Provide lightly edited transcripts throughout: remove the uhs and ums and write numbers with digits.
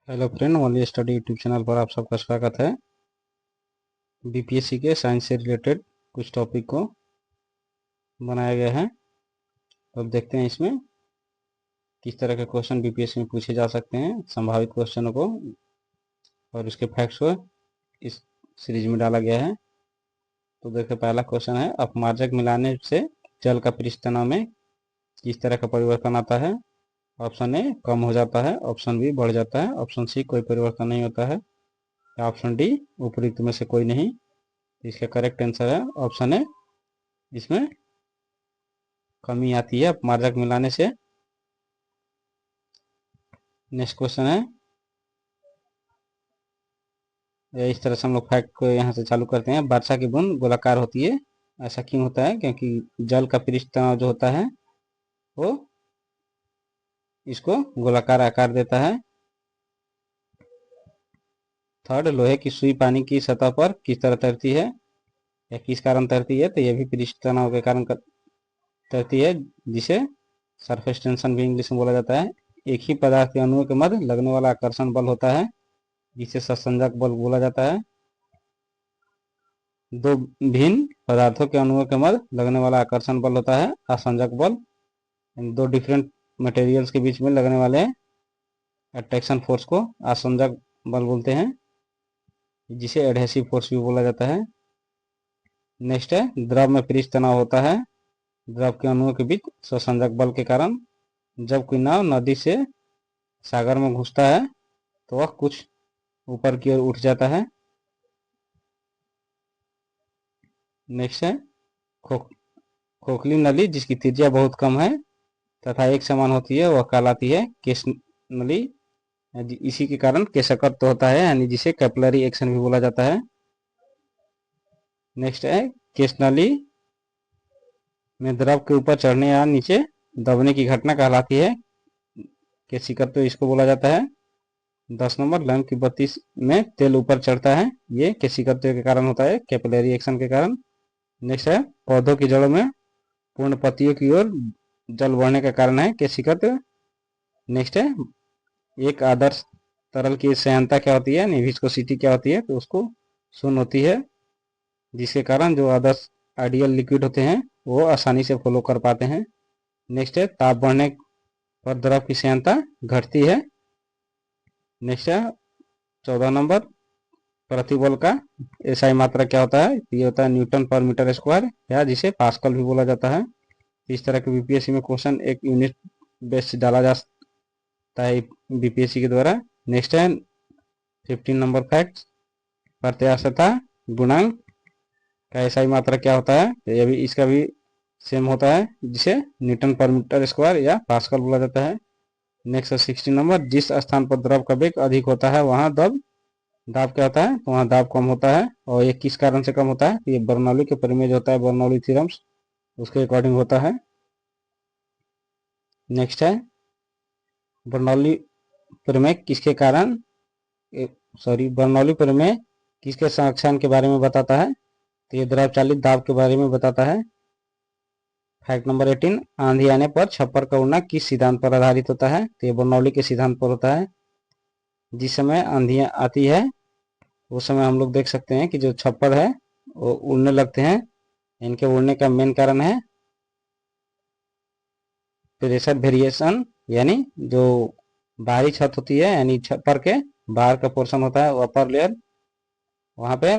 Hello friend, only study YouTube channel पर आप सबका स्वागत है। बीपीएससी के साइंस से रिलेटेड कुछ टॉपिक को बनाया गया है। तो अब देखते हैं इसमें किस तरह के क्वेश्चन बीपीएससी में पूछे जा सकते हैं, संभावित क्वेश्चनों को और उसके फैक्ट्स को इस सीरीज में डाला गया है। तो देखिए, पहला क्वेश्चन है, अपमार्जक मिलाने से जल का पृष्ठ तनाव में किस तरह का परिवर्तन आता है। ऑप्शन ए कम हो जाता है, ऑप्शन बी बढ़ जाता है, ऑप्शन सी कोई परिवर्तन नहीं होता है, ऑप्शन डी उपयुक्त में से कोई नहीं। इसका करेक्ट आंसर है ऑप्शन है, इसमें कमी आती है अपमार्जक मिलाने से। नेक्स्ट क्वेश्चन है, इस तरह से हम लोग फैक्ट को यहाँ से चालू करते हैं। वर्षा की बूंद गोलाकार होती है, ऐसा क्यों होता है? क्योंकि जल का पृष्ठ तनाव जो होता है वो इसको गोलाकार आकार देता है। थर्ड, लोहे की सुई पानी की सतह पर किस तरह तैरती है या किस कारण तैरती है? तो यह भी पृष्ठ तनाव के कारण तैरती है, जिसे सरफेस टेंशन भी इंग्लिश में बोला जाता है। एक ही पदार्थ के अणुओं के मध्य लगने वाला आकर्षण बल होता है, जिसे सत्संजक बल बोला जाता है। दो भिन्न पदार्थों के अणुओं के मध्य लगने वाला आकर्षण बल होता है आसंजक बल। दो डिफरेंट मटेरियल्स के बीच में लगने वाले अट्रैक्शन फोर्स को आसंजक बल बोलते हैं, जिसे एडहेसिव फोर्स भी बोला जाता है। नेक्स्ट है, द्रव में पृष्ठ तनाव होता है द्रव के अणुओं के बीच स्वसंजक बल के कारण। जब कोई नाव नदी से सागर में घुसता है तो वह कुछ ऊपर की ओर उठ जाता है। नेक्स्ट है, खोखली नली जिसकी त्रिज्या बहुत कम है तथा एक समान होती है वह कहलाती है केश नली। इसी के कारण केशकत्व तो होता है, यानी जिसे कैपिलरी एक्शन भी बोला जाता है। नेक्स्ट है, केश नली में द्रव के ऊपर चढ़ने या नीचे दबने की घटना कहलाती है केशिकत्व, तो इसको बोला जाता है। 10 नंबर, लैंप की बत्ती में तेल ऊपर चढ़ता है, ये केशिकत्व के कारण होता है, कैपिलरी एक्शन के कारण। नेक्स्ट है, पौधों की जड़ों में पूर्ण पत्तियों की ओर जल बढ़ने का कारण है केशिकत्व। नेक्स्ट है, एक आदर्श तरल की श्यानता क्या होती है, यानी विस्कोसिटी क्या होती है? तो उसको शून्य होती है, जिसके कारण जो आदर्श आइडियल लिक्विड होते हैं वो आसानी से फ्लो कर पाते हैं। नेक्स्ट है, ताप बढ़ने पर द्रव की श्यानता घटती है। नेक्स्ट है 14 नंबर, प्रतिबल का एसआई मात्रा क्या होता है? ये होता है न्यूटन पर मीटर स्क्वायर, या जिसे पास्कल भी बोला जाता है। इस तरह के बीपीएससी में क्वेश्चन एक यूनिट बेस डाला जा सकता है बीपीएससी के द्वारा। नेक्स्ट है 15 नंबर फैक्ट, प्रत्यास्थता गुणांक का एसआई मात्रा क्या होता है? तो ये भी इसका भी सेम होता है, जिसे न्यूटन पर मीटर स्क्वायर या पास्कल बोला जाता है। नेक्स्ट 16 नंबर, जिस स्थान पर द्रव का वेग अधिक होता है वहां दाब क्या होता है? तो वहां दाब कम होता है, और ये किस कारण से कम होता है? ये बर्नौली के प्रमेय जो होता है, बर्नौली थ्योरम्स, उसके अकॉर्डिंग होता है। नेक्स्ट है, बर्नौली प्रमेय किसके कारण बर्नौली प्रमेय किसके संरक्षण के बारे में बताता है? तो ये द्रव चालित दाब के बारे में बताता है। फैक्ट नंबर 18, आंधी आने पर छप्पर का उड़ना किस सिद्धांत पर आधारित होता है? तो ये बर्नौली के सिद्धांत पर होता है। जिस समय आंधी आती है उस समय हम लोग देख सकते हैं कि जो छप्पर है वो उड़ने लगते हैं। इनके उड़ने का मेन कारण है प्रेशर वेरिएशन, यानी जो बाहरी छत होती है, यानी छप्पर के बाहर का पोर्शन होता है अपर लेयर, वहां पे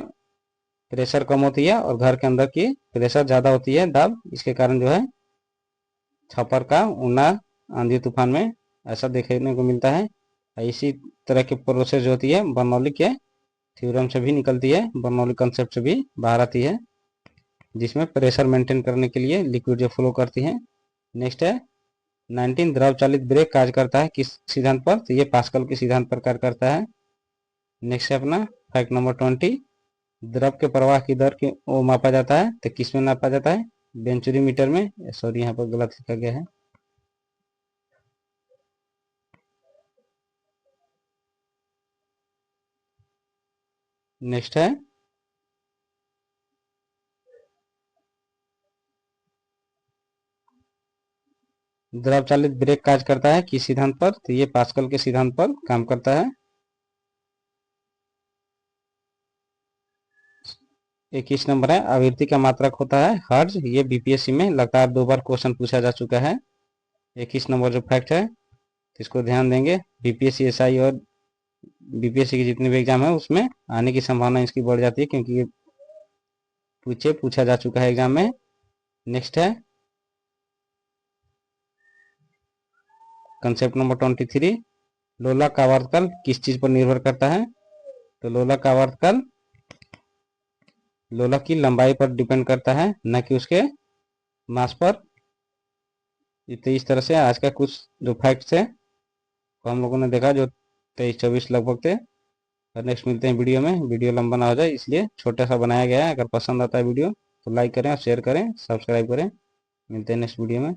प्रेशर कम होती है और घर के अंदर की प्रेशर ज्यादा होती है, दाब। इसके कारण जो है छप्पर का उड़ना आंधी तूफान में ऐसा देखने को मिलता है। इसी तरह की प्रोसेस जो होती है बर्नौली के थ्योरम से भी निकलती है, बर्नौली कंसेप्ट से भी बाहर आती है, जिसमें प्रेशर मेंटेन करने के लिए लिक्विड जो फ्लो करती है। नेक्स्ट है 19, द्रव चालित ब्रेक कार्य करता है किस सिद्धांत पर? तो ये पास्कल के सिद्धांत पर कार्य करता है। नेक्स्ट है अपना फैक्ट नंबर 20, द्रव के प्रवाह की दर को मापा जाता है, तो किस में नापा जाता है? वेंचुरी मीटर में। सॉरी, यहाँ पर गलत लिखा गया है। नेक्स्ट है द्रव चालित ब्रेक कार्य करता है किस सिद्धांत पर? तो ये पास्कल के सिद्धांत पर काम करता है। 21 नंबर है, आवृत्ति का मात्रक होता है हर्ज। ये बीपीएससी में लगातार 2 बार क्वेश्चन पूछा जा चुका है। 21 नंबर जो फैक्ट है इसको ध्यान देंगे। बीपीएससी एसआई और बीपीएससी की जितनी भी एग्जाम है उसमें आने की संभावना इसकी बढ़ जाती है, क्योंकि ये पूछा जा चुका है एग्जाम में। नेक्स्ट है कंसेप्ट नंबर 23, लोला का आवर्तकाल किस चीज पर निर्भर करता है? तो लोला का आवर्तकाल लोला की लंबाई पर डिपेंड करता है, न कि उसके मास पर। तो इस तरह से आज का कुछ जो फैक्ट्स है वो हम लोगों ने देखा, जो 23-24 लगभग थे। और नेक्स्ट मिलते हैं वीडियो में। वीडियो लंबा ना हो जाए इसलिए छोटा सा बनाया गया है। अगर पसंद आता है वीडियो तो लाइक करें और शेयर करें, सब्सक्राइब करें। मिलते हैं नेक्स्ट वीडियो में।